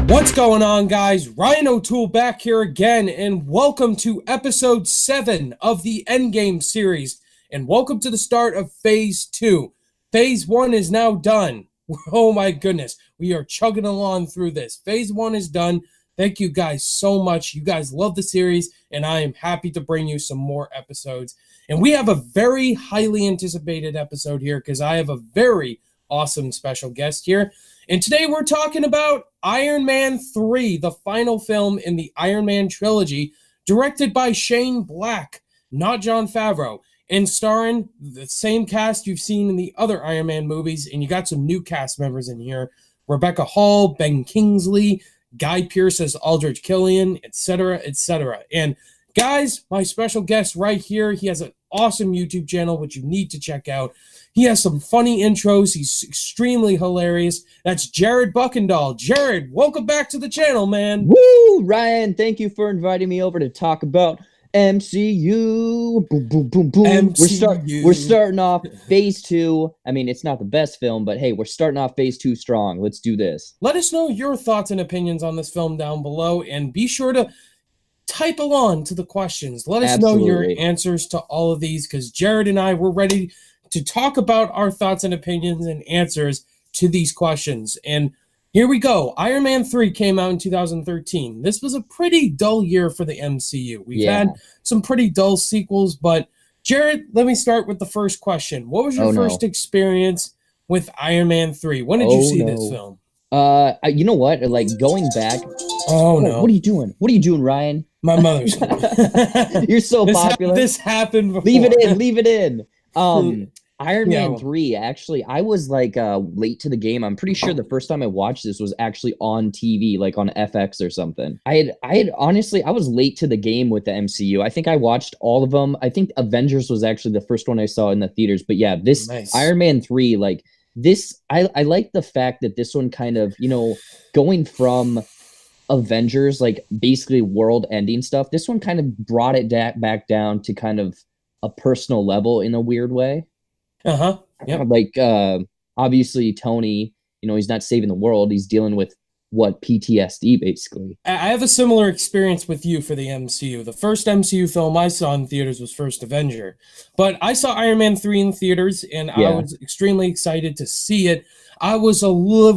What's going on, guys? Ryan O'Toole back here again, and welcome to episode 7 of the Endgame series, and welcome to the start of Phase 2. Phase 1 is now done. Oh my goodness, we are chugging along through this. Phase 1 is done. Thank you guys so much. You guys love the series, and I am happy to bring you some more episodes. And we have a very highly anticipated episode here, because I have a very awesome special guest here. And today we're talking about Iron Man 3, the final film in the Iron Man trilogy, directed by Shane Black, not Jon Favreau, and starring the same cast you've seen in the other Iron Man movies, and you got some new cast members in here. Rebecca Hall, Ben Kingsley, Guy Pearce as Aldrich Killian, etc., etc. And guys, my special guest right here, he has an awesome YouTube channel, which you need to check out. He has some funny intros. He's extremely hilarious. That's Jared Buckendahl. Jared, welcome back to the channel, man. Woo! Ryan, thank you for inviting me over to talk about MCU. Boom, boom, boom, boom. MCU. We're starting off Phase 2. I mean, it's not the best film, but hey, we're starting off Phase 2 strong. Let's do this. Let us know your thoughts and opinions on this film down below, and be sure to type along to the questions. Let us know your answers to all of these, because Jared and I, we're ready to talk about our thoughts and opinions and answers to these questions. And here we go. Iron Man 3 came out in 2013. This was a pretty dull year for the MCU. We've had some pretty dull sequels, but Jared, let me start with the first question. What was your first experience with Iron Man 3? When did you see this film? You know what? Like, going back. Oh no. What are you doing? What are you doing, Ryan? My mother's You're so popular. This happened before. Leave it in. Leave it in. Iron Man 3, actually, I was like late to the game. I'm pretty sure the first time I watched this was actually on TV, like on FX or something. I had honestly, I was late to the game with the MCU. I think I watched all of them. I think Avengers was actually the first one I saw in the theaters. But yeah, this Iron Man 3, like this, I like the fact that this one kind of, you know, going from Avengers, like basically world ending stuff, this one kind of brought it back down to kind of a personal level in a weird way. Yeah. Like obviously Tony, you know, he's not saving the world. He's dealing with what, PTSD basically. I have a similar experience with you for the MCU. The first MCU film I saw in theaters was First Avenger, but I saw Iron Man 3 in theaters, and I was extremely excited to see it. I was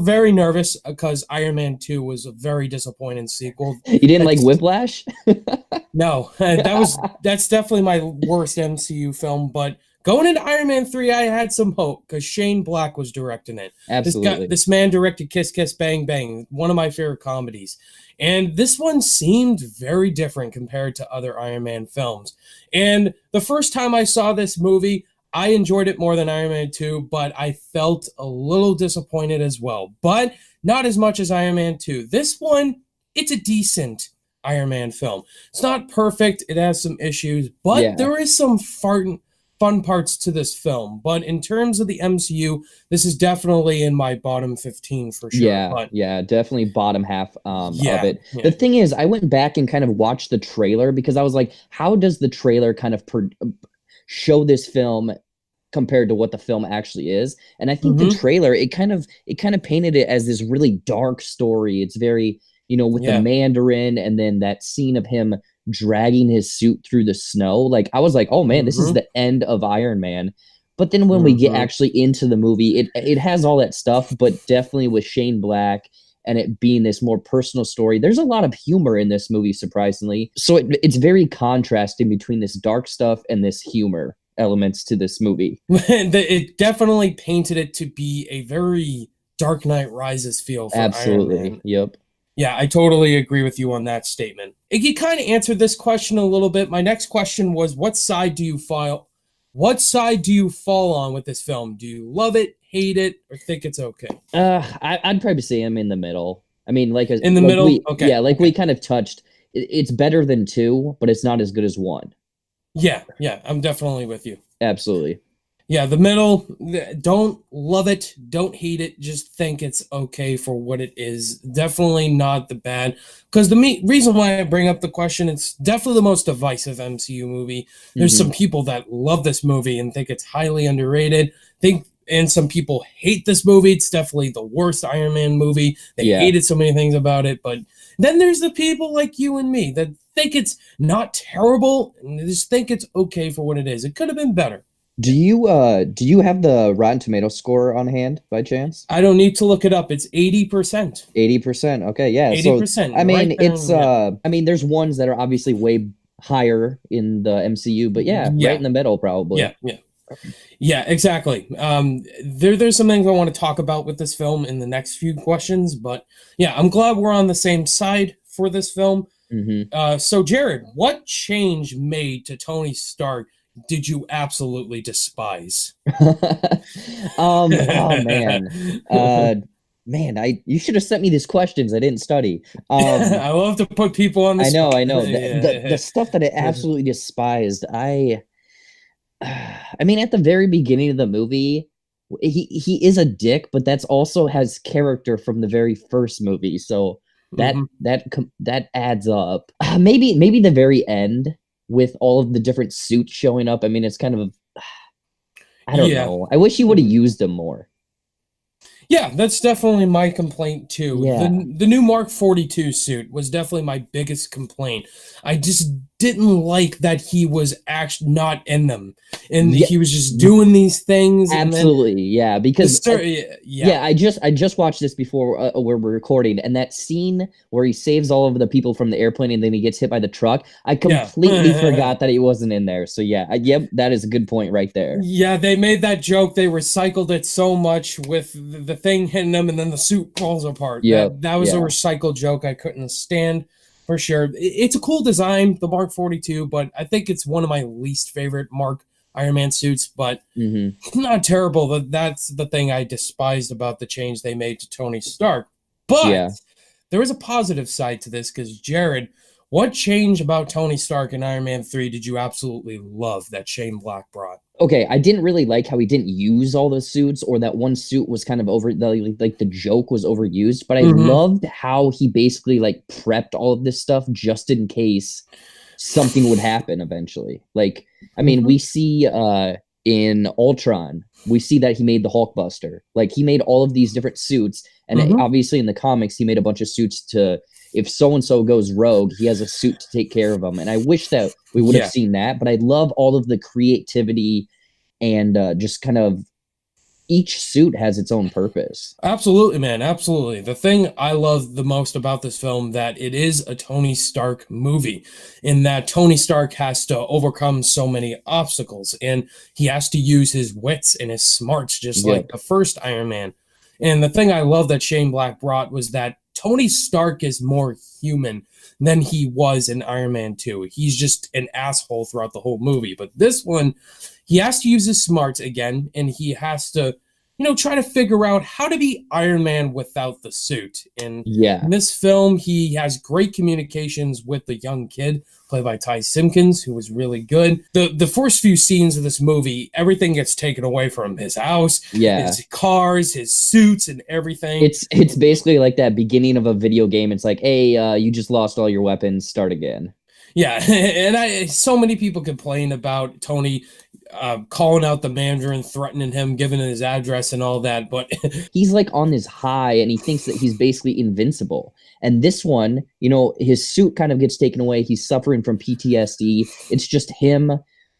very nervous because Iron Man 2 was a very disappointing sequel. You didn't like Whiplash? No, that's definitely my worst MCU film, but going into Iron Man 3, I had some hope because Shane Black was directing it. Absolutely. This man directed Kiss Kiss Bang Bang, one of my favorite comedies. And this one seemed very different compared to other Iron Man films. And the first time I saw this movie, I enjoyed it more than Iron Man 2, but I felt a little disappointed as well. But not as much as Iron Man 2. This one, it's a decent Iron Man film. It's not perfect. It has some issues, but there is some fun parts to this film. But in terms of the MCU, this is definitely in my bottom 15 for sure. Yeah, definitely bottom half of it. Yeah. The thing is, I went back and kind of watched the trailer because I was like, how does the trailer kind of show this film compared to what the film actually is? And I think the trailer, it kind of painted it as this really dark story. It's very, you know, with the Mandarin, and then that scene of him dragging his suit through the snow. Like, I was like, oh man, this is the end of Iron Man. But then when we get actually into the movie, it has all that stuff, but definitely with Shane Black and it being this more personal story, there's a lot of humor in this movie, surprisingly. So it's very contrasting between this dark stuff and this humor elements to this movie. It definitely painted it to be a very Dark Knight Rises feel for Iron Man. Yep. Yeah, I totally agree with you on that statement. You kind of answered this question a little bit. My next question was, what side do you fall on with this film? Do you love it, hate it, or think it's okay? I'd probably say I'm in the middle. I mean, in the middle? We kind of touched. It's better than 2, but it's not as good as 1. Yeah, I'm definitely with you. Absolutely. Yeah, the middle, don't love it, don't hate it, just think it's okay for what it is. Definitely not the bad. Because the reason why I bring up the question, it's definitely the most divisive MCU movie. There's some people that love this movie and think it's highly underrated, think and some people hate this movie. It's definitely the worst Iron Man movie. They hated so many things about it. But then there's the people like you and me that think it's not terrible and just think it's okay for what it is. It could have been better. Do you have the Rotten Tomato score on hand by chance? I don't need to look it up. It's 80%. 80%. Okay, yeah. 80%. So I mean, it's I mean, there's ones that are obviously way higher in the MCU, but right in the middle probably. Yeah, exactly. There's some things I want to talk about with this film in the next few questions, but yeah, I'm glad we're on the same side for this film. So Jared, what change made to Tony Stark did you absolutely despise? Oh man. You should have sent me these questions. I didn't study. I love to put people on the spot. I know. The stuff that I absolutely despised. I mean, at the very beginning of the movie, he is a dick, but that's also has character from the very first movie. So that adds up. Maybe the very end with all of the different suits showing up. I mean, it's kind of I don't know. I wish he would have used them more. Yeah, that's definitely my complaint too. Yeah. The new Mark 42 suit was definitely my biggest complaint. I just didn't like that he was actually not in them, and he was just doing these things. Absolutely, yeah. Because I just watched this before where we're recording, and that scene where he saves all of the people from the airplane and then he gets hit by the truck. I completely forgot that he wasn't in there. So yeah, that is a good point right there. Yeah, they made that joke. They recycled it so much with the thing hitting them, and then the suit falls apart. Yeah, that was a recycled joke I couldn't stand. For sure. It's a cool design, the Mark 42, but I think it's one of my least favorite Mark Iron Man suits, but not terrible. That's the thing I despised about the change they made to Tony Stark. But there is a positive side to this, because Jared, what change about Tony Stark in Iron Man 3 did you absolutely love that Shane Black brought? Okay, I didn't really like how he didn't use all the suits, or that one suit was kind of the joke was overused, but I loved how he basically like prepped all of this stuff just in case something would happen eventually. Like, I mean, we see in Ultron, we see that he made the Hulkbuster. Like, he made all of these different suits, and obviously in the comics, he made a bunch of suits to, if so-and-so goes rogue, he has a suit to take care of them. And I wish that we would have seen that, but I love all of the creativity and just kind of each suit has its own purpose. Absolutely, man. Absolutely. The thing I love the most about this film, that it is a Tony Stark movie, in that Tony Stark has to overcome so many obstacles, and he has to use his wits and his smarts just like the first Iron Man. And the thing I love that Shane Black brought was that Tony Stark is more human than he was in Iron Man 2. He's just an asshole throughout the whole movie. But this one, he has to use his smarts again, and he has to, try to figure out how to be Iron Man without the suit. And in this film, he has great communications with the young kid, played by Ty Simpkins, who was really good. The first few scenes of this movie, everything gets taken away from him. His house, his cars, his suits, and everything. It's basically like that beginning of a video game. It's like, hey, you just lost all your weapons, start again. Yeah, and so many people complain about Tony calling out the Mandarin, threatening him, giving his address and all that, but he's like on this high, and he thinks that he's basically invincible. And this one, his suit kind of gets taken away. He's suffering from PTSD. It's just him,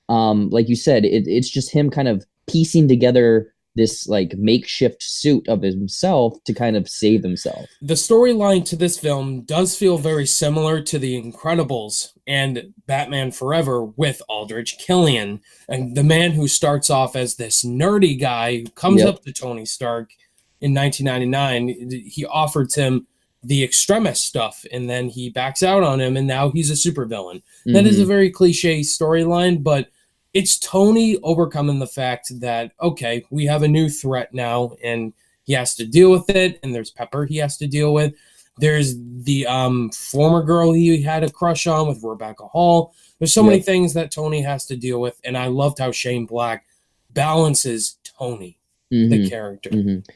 like you said, it's just him kind of piecing together this like makeshift suit of himself to kind of save himself. The storyline to this film does feel very similar to The Incredibles and Batman Forever with Aldrich Killian, and the man who starts off as this nerdy guy who comes up to Tony Stark in 1999. He offers him the extremist stuff, and then he backs out on him, and now he's a supervillain. That is a very cliche storyline, but it's Tony overcoming the fact that, okay, we have a new threat now, and he has to deal with it, and there's Pepper he has to deal with. There's the former girl he had a crush on with Rebecca Hall. There's so many things that Tony has to deal with, and I loved how Shane Black balances Tony, the character.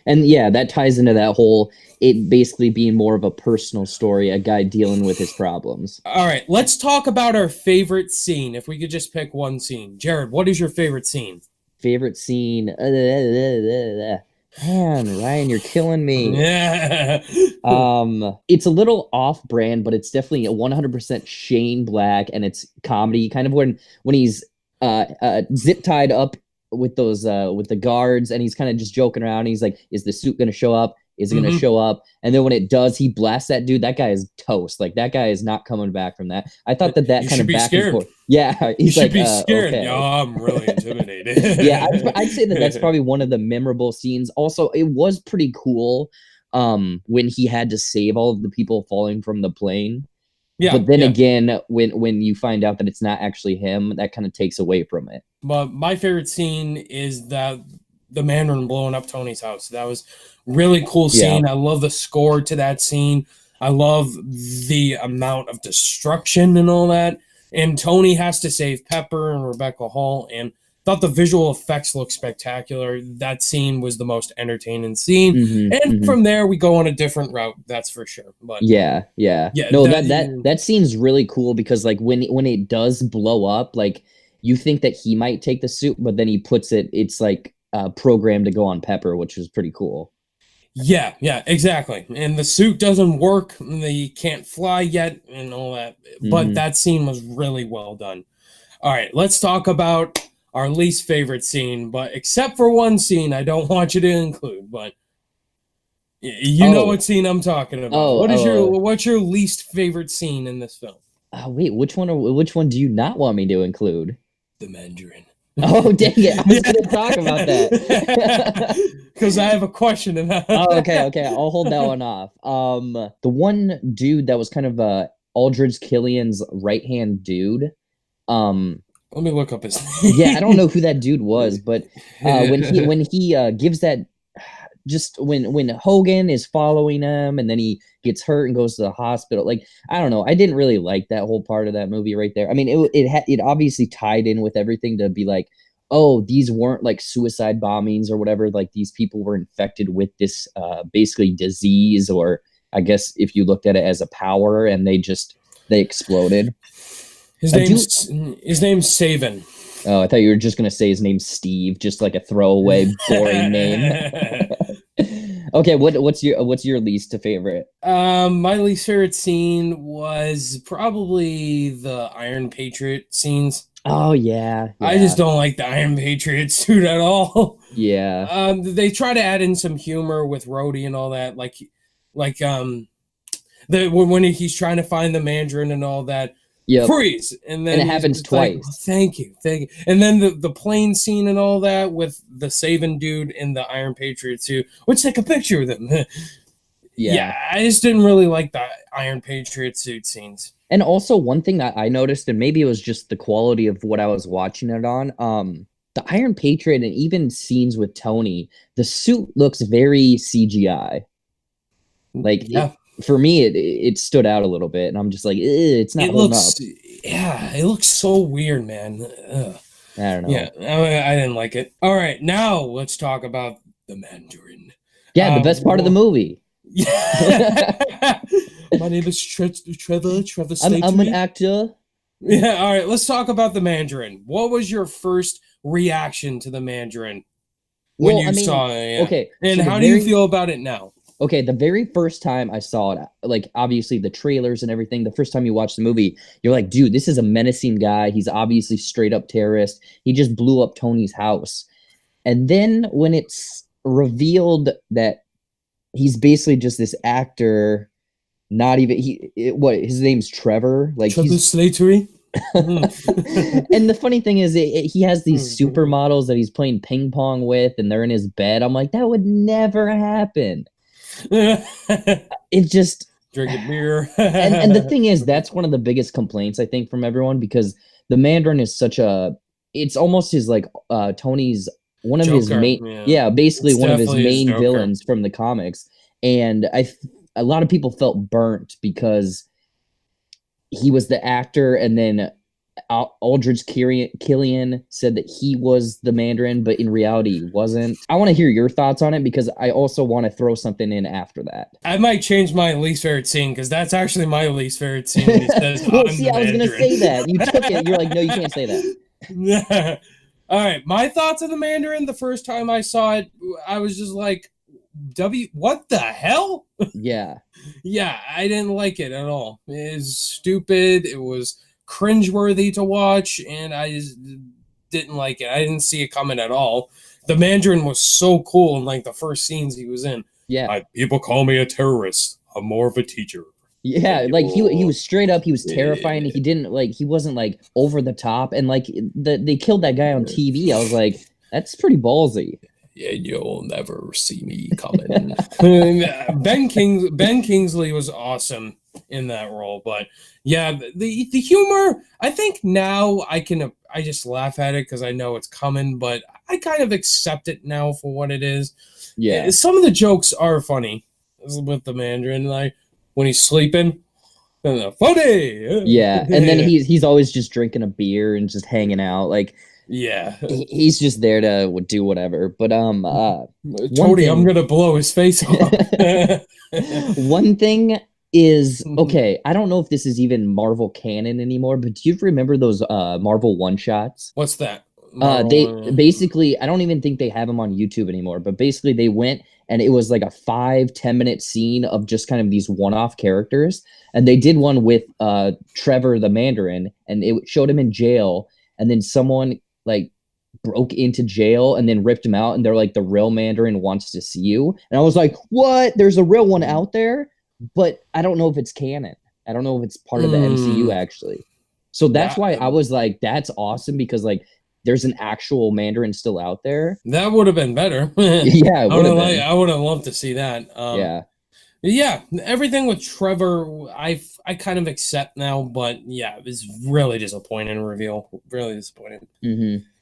And yeah, that ties into that whole, it basically being more of a personal story, a guy dealing with his problems. All right, let's talk about our favorite scene. If we could just pick one scene. Jared, what is your favorite scene? favorite scene. Man, Ryan, you're killing me. Yeah. It's a little off-brand, but it's definitely a 100% Shane Black, and it's comedy. Kind of when he's zip tied up with those with the guards, and he's kind of just joking around. He's like, "Is the suit gonna show up? Is it gonna show up?" And then when it does, he blasts that dude. That guy is toast. Like that guy is not coming back from that. I thought that You kind of back scared. and forth. Yeah, he's you like, should be scared. Okay. Oh, I'm really intimidated. Yeah, I'd say that's probably one of the memorable scenes. Also, it was pretty cool when he had to save all of the people falling from the plane. Yeah, but then again, when you find out that it's not actually him, that kind of takes away from it. But my favorite scene is the Mandarin blowing up Tony's house. That was really cool scene. Yeah. I love the score to that scene. I love the amount of destruction and all that. And Tony has to save Pepper and Rebecca Hall, and thought the visual effects looked spectacular. That scene was the most entertaining scene. From there we go on a different route, that's for sure. But yeah. No, that scene's really cool because like when it does blow up, like you think that he might take the suit, but then he puts it's like programmed to go on Pepper, which was pretty cool. Yeah, exactly. And the suit doesn't work. They can't fly yet and all that. But that scene was really well done. All right, let's talk about our least favorite scene. But except for one scene I don't want you to include. But you know what scene I'm talking about. What's your least favorite scene in this film? Wait, which one do you not want me to include? The Mandarin. Oh, dang it. I was going to talk about that. Because I have a question about that. Okay. I'll hold that one off. The one dude that was kind of Aldridge Killian's right-hand dude. Let me look up his name. Yeah, I don't know who that dude was, but when he gives that, just when Hogan is following him and then he gets hurt and goes to the hospital, like, I don't know, I didn't really like that whole part of that movie right there. I mean, it obviously tied in with everything to be like, oh, these weren't like suicide bombings or whatever, like these people were infected with this basically disease, or I guess if you looked at it as a power, and they exploded. His name's Saban. Oh, I thought you were just gonna say his name's Steve, just like a throwaway, boring name. Okay, what's your least favorite? My least favorite scene was probably the Iron Patriot scenes. Oh yeah. I just don't like the Iron Patriot suit at all. Yeah. They try to add in some humor with Rhodey and all that, like when he's trying to find the Mandarin and all that. Yep. Freeze, and then it happens twice. Like, thank you. And then the plane scene and all that with the Saban dude in the Iron Patriot suit. Let's take a picture with him. Yeah, I just didn't really like the Iron Patriot suit scenes. And also one thing that I noticed, and maybe it was just the quality of what I was watching it on, the Iron Patriot and even scenes with Tony, the suit looks very CGI. Like, yeah. For me, it stood out a little bit, and I'm just like, it's not holding up. Yeah, it looks so weird, man. Ugh. I don't know. Yeah, I didn't like it. All right, now let's talk about the Mandarin. Yeah, the best part of the movie. Yeah. My name is Trevor. I'm an actor. Yeah, all right, let's talk about the Mandarin. What was your first reaction to the Mandarin when you saw it? Yeah. Okay. And how do you feel about it now? Okay, the very first time I saw it, like, obviously the trailers and everything, the first time you watch the movie, you're like, dude, this is a menacing guy. He's obviously straight up terrorist. He just blew up Tony's house. And then when it's revealed that he's basically just this actor, not even, his name's Trevor? Like, Trevor Slattery? And the funny thing is, he has these supermodels that he's playing ping pong with, and they're in his bed. I'm like, that would never happen. It just drinking beer. and the thing is, that's one of the biggest complaints I think from everyone, because the Mandarin is it's almost his like Tony's one of Joker, his main basically it's one of his main villains from the comics. And a lot of people felt burnt because he was the actor, and then Aldridge Killian said that he was the Mandarin, but in reality he wasn't. I want to hear your thoughts on it, because I also want to throw something in after that. I might change my least favorite scene, because that's actually my least favorite scene. Well, see, I was going to say that. You took it. You're like, no, you can't say that. All right, my thoughts of the Mandarin. The first time I saw it, I was just like, what the hell? Yeah. Yeah, I didn't like it at all. It was stupid. It was cringeworthy to watch, and I just didn't like it. I didn't see it coming at all. The Mandarin was so cool in like the first scenes he was in. Yeah. People call me a terrorist. I'm more of a teacher. Yeah, like he was straight up, he was terrifying. He didn't like he wasn't like over the top, and like they killed that guy on TV. I was like, that's pretty ballsy. Yeah, you'll never see me coming. Ben Kingsley was awesome in that role, but yeah, the humor. I think now I just laugh at it because I know it's coming, but I kind of accept it now for what it is. Yeah, Some of the jokes are funny with the Mandarin, like when he's sleeping. Funny. Yeah, and then he's always just drinking a beer and just hanging out. Like, yeah, he's just there to do whatever. But Tony, I'm gonna blow his face off. One thing is, okay, I don't know if this is even Marvel canon anymore, but do you remember those Marvel one shots? What's that? They basically, I don't even think they have them on YouTube anymore, but basically they went and it was like a 5-10 minute scene of just kind of these one-off characters. And they did one with Trevor the Mandarin, and it showed him in jail, and then someone like broke into jail and then ripped him out, and they're like, the real Mandarin wants to see you. And I was like, what? There's a real one out there, but I don't know if it's canon. I don't know if it's part of the MCU actually. So that's why I was like, that's awesome, because like there's an actual Mandarin still out there. That would have been better. Yeah, I would have loved to see that. Yeah, everything with Trevor, I kind of accept now, but yeah, it was really disappointing reveal. Really disappointing.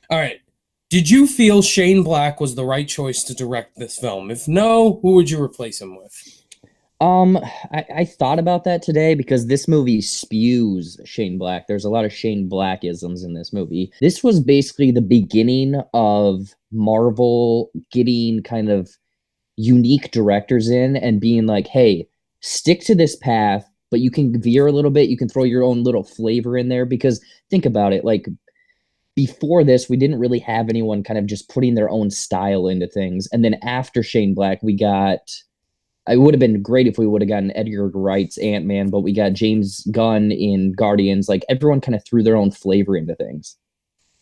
All right, did you feel Shane Black was the right choice to direct this film? If no, who would you replace him with? I thought about that today because this movie spews Shane Black. There's a lot of Shane Blackisms in this movie. This was basically the beginning of Marvel getting kind of unique directors in and being like, hey, stick to this path, but you can veer a little bit. You can throw your own little flavor in there, because think about it. Like, before this, we didn't really have anyone kind of just putting their own style into things. And then after Shane Black, it would have been great if we would have gotten Edgar Wright's Ant-Man, but we got James Gunn in Guardians. Like, everyone kind of threw their own flavor into things.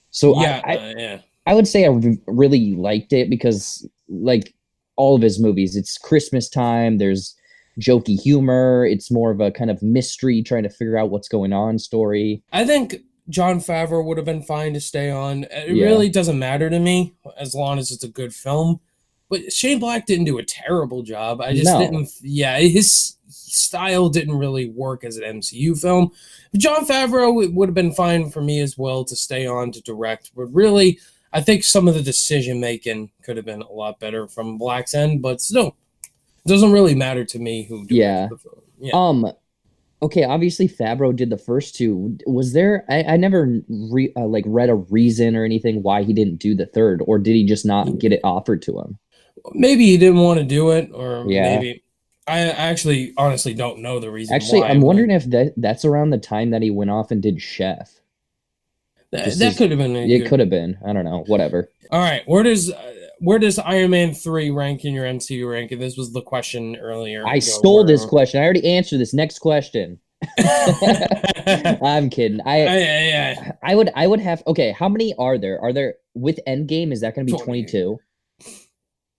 So I would say I really liked it because, like, all of his movies, it's Christmas time. There's jokey humor. It's more of a kind of mystery, trying to figure out what's going on story. I think Jon Favreau would have been fine to stay on. It really doesn't matter to me as long as it's a good film. But Shane Black didn't do a terrible job. I just didn't. Yeah, his style didn't really work as an MCU film. But Jon Favreau, it would have been fine for me as well to stay on to direct. But really, I think some of the decision making could have been a lot better from Black's end. But still, it doesn't really matter to me who directed the film. Yeah. Okay, obviously Favreau did the first two. Was there? I never read a reason or anything why he didn't do the third, or did he just not get it offered to him? Maybe he didn't want to do it, or maybe I actually honestly don't know the reason. Actually, I'm wondering if that's around the time that he went off and did Chef. That could have been. It could have been. I don't know. Whatever. All right, where does Iron Man 3 rank in your MCU ranking? This was the question earlier. I stole this question. I already answered this. Next question. I'm kidding. I would have. Okay, how many are there? Are there with Endgame? Is that going to be 22?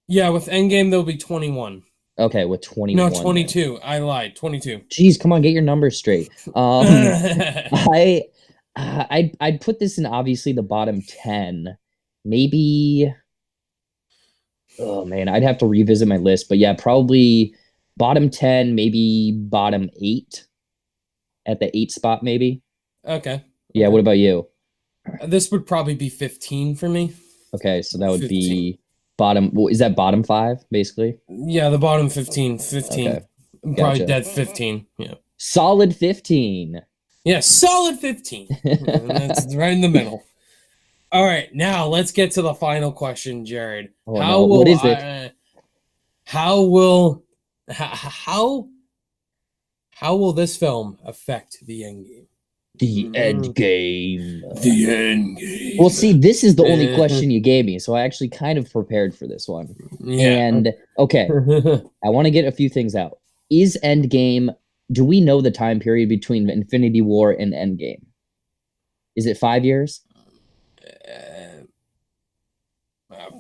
Yeah, with Endgame there'll be 21. Okay, with 21. No, 22. Then. I lied. 22. Jeez, come on, get your numbers straight. I'd put this in obviously the bottom 10. Maybe. Oh man, I'd have to revisit my list, but yeah, probably bottom 10, maybe bottom 8. At the 8 spot, maybe. Okay. Yeah. What about you? This would probably be 15 for me. Okay, so that would 15. Be bottom. Well, is that bottom 5 basically? Yeah, the bottom 15. 15. Okay. Probably dead 15. Yeah. Solid 15. Yeah, solid 15. That's right in the middle. All right, now let's get to the final question, Jared. What is it? How will this film affect the Endgame? The end game. The end game. Well, see, this is the only question you gave me, so I actually kind of prepared for this one. Yeah. And okay, I want to get a few things out. Is Endgame, do we know the time period between Infinity War and Endgame? Is it 5 years?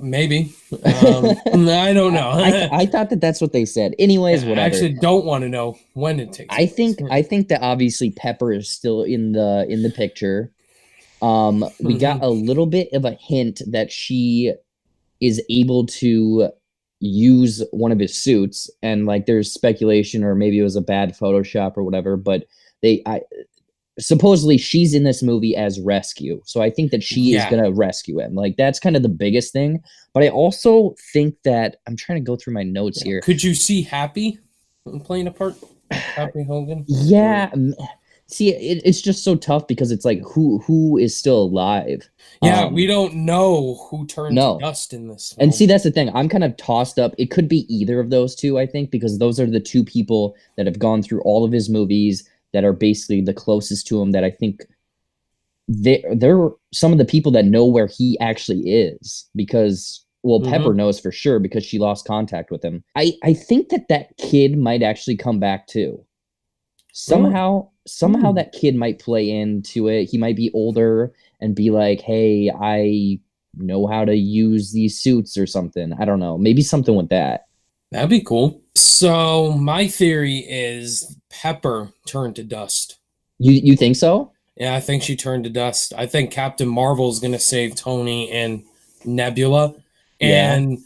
Maybe. I don't know. I thought that's what they said. Anyways, whatever. I actually don't want to know when it takes place. I think that obviously Pepper is still in the picture. We got a little bit of a hint that she is able to use one of his suits, and like there's speculation, or maybe it was a bad Photoshop or whatever, but supposedly she's in this movie as rescue. So I think that she is going to rescue him. Like that's kind of the biggest thing. But I also think that I'm trying to go through my notes here. Could you see Happy playing a part? Happy Hogan? Yeah. See, it's just so tough because it's like who is still alive. Yeah, we don't know who turned to dust in this film. And see, that's the thing. I'm kind of tossed up. It could be either of those two, I think, because those are the two people that have gone through all of his movies that are basically the closest to him, that I think they're some of the people that know where he actually is, because Pepper knows for sure because she lost contact with him. I think that kid might actually come back too. Somehow that kid might play into it. He might be older and be like, hey, I know how to use these suits or something. I don't know. Maybe something with that. That'd be cool. So my theory is Pepper turned to dust. You think so? Yeah, I think she turned to dust. I think Captain Marvel is going to save Tony and Nebula. And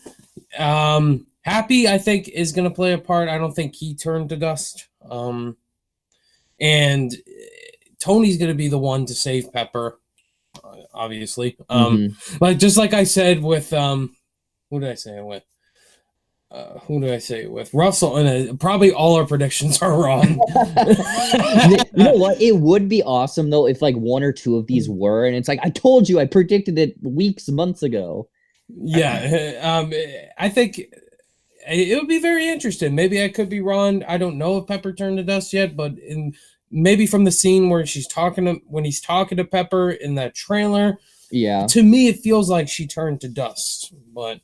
Happy, I think, is going to play a part. I don't think he turned to dust. And Tony's going to be the one to save Pepper, obviously. Like just like I said with who did I say it with? Who did I say it with? Russell, and probably all our predictions are wrong. You know what? It would be awesome though if like one or two of these were, and it's like I told you, I predicted it months ago. Yeah, I think it would be very interesting. Maybe I could be wrong. I don't know if Pepper turned to dust yet, but maybe from the scene where when he's talking to Pepper in that trailer, to me it feels like she turned to dust. But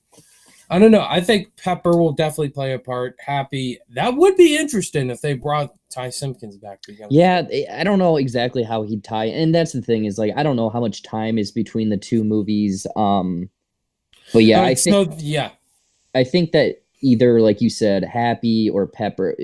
I don't know. I think Pepper will definitely play a part. Happy. That would be interesting if they brought Ty Simpkins back together. Yeah, I don't know exactly how he'd tie, and that's the thing is like I don't know how much time is between the two movies. But yeah, I think that either, like you said, Happy or Pepper.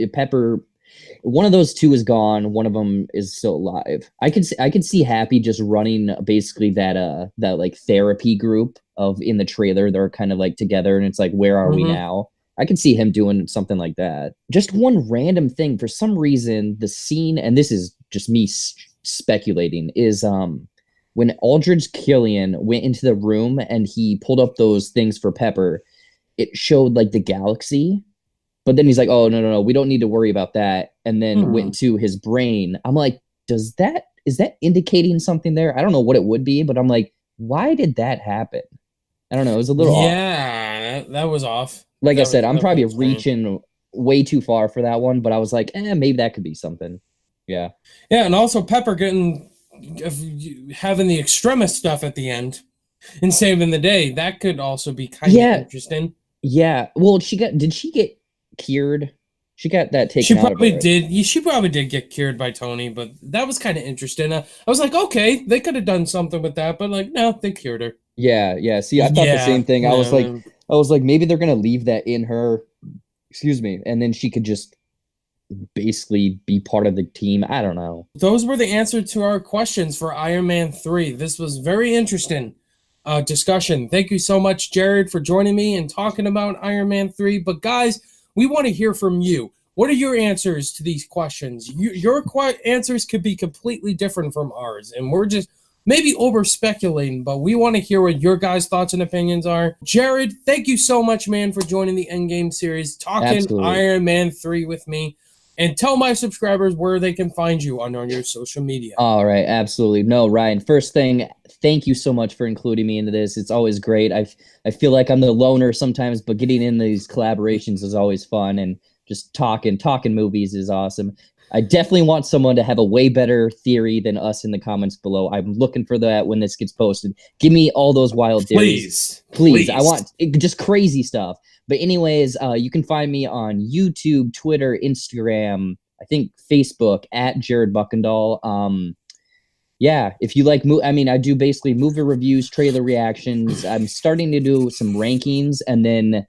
One of those two is gone. One of them is still alive. I could see Happy just running basically that like therapy group in the trailer. They're kind of like together, and it's like, where are we now? I could see him doing something like that. Just one random thing. For some reason, the scene, and this is just me speculating, is when Aldrich Killian went into the room and he pulled up those things for Pepper, it showed like the galaxy, but then he's like, oh, no, we don't need to worry about that. And then went to his brain. I'm like, is that indicating something there? I don't know what it would be, but I'm like, why did that happen? I don't know. It was a little off. Yeah, that was off. Like I said, I'm probably reaching way too far for that one, but I was like, maybe that could be something. Yeah. Yeah, and also Pepper having the extremist stuff at the end and saving the day. That could also be kind of interesting. Yeah. Well, did she get cured? She got that taken out of her. She probably did get cured by Tony, but that was kind of interesting. I was like, okay, they could have done something with that, but like, no, they cured her. Yeah. See, I thought the same thing. I was like, maybe they're gonna leave that in her. Excuse me, and then she could just basically be part of the team. I don't know. Those were the answers to our questions for Iron Man 3. This was very interesting discussion. Thank you so much, Jared, for joining me and talking about Iron Man 3. But guys, we want to hear from you. What are your answers to these questions? Your answers could be completely different from ours, and we're just maybe over speculating, but we want to hear what your guys' thoughts and opinions are. Jared, thank you so much, man, for joining the Endgame series, talking Iron Man 3 with me. And tell my subscribers where they can find you on your social media. All right, absolutely. No, Ryan, first thing, thank you so much for including me into this. It's always great. I feel like I'm the loner sometimes, but getting in these collaborations is always fun. And just talking movies is awesome. I definitely want someone to have a way better theory than us in the comments below. I'm looking for that when this gets posted. Give me all those wild theories. Please. I want just crazy stuff. But anyways, you can find me on YouTube, Twitter, Instagram, I think Facebook at Jared Buckendall. Yeah, if you like, I do basically movie reviews, trailer reactions. I'm starting to do some rankings, and then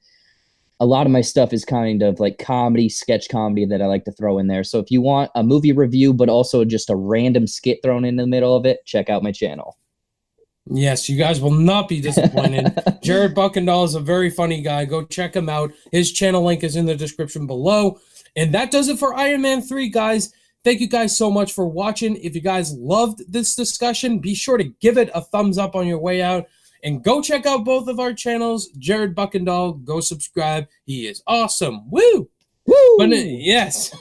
a lot of my stuff is kind of like comedy, sketch comedy that I like to throw in there. So if you want a movie review, but also just a random skit thrown in the middle of it, check out my channel. Yes, you guys will not be disappointed. Jared Buckendall is a very funny guy. Go check him out. His channel link is in the description below. And that does it for Iron Man 3, guys. Thank you guys so much for watching. If you guys loved this discussion, be sure to give it a thumbs up on your way out. And go check out both of our channels. Jared Buckendall, go subscribe. He is awesome. Woo! Woo! But, yes.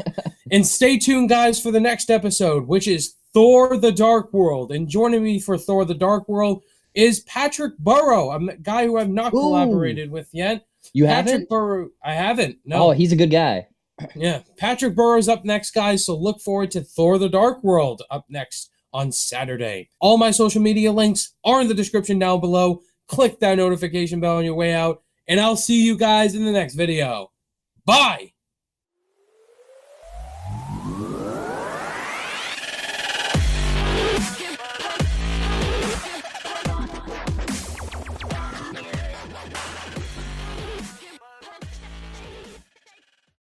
And stay tuned, guys, for the next episode, which is Thor the Dark World. And joining me for Thor the Dark World is Patrick Burrow, a guy who I've not collaborated with yet. You Patrick haven't? Burrow, I haven't. No. Oh, he's a good guy. Yeah. Patrick Burrow's up next, guys. So look forward to Thor the Dark World up next on Saturday. All my social media links are in the description down below. Click that notification bell on your way out, and I'll see you guys in the next video. Bye!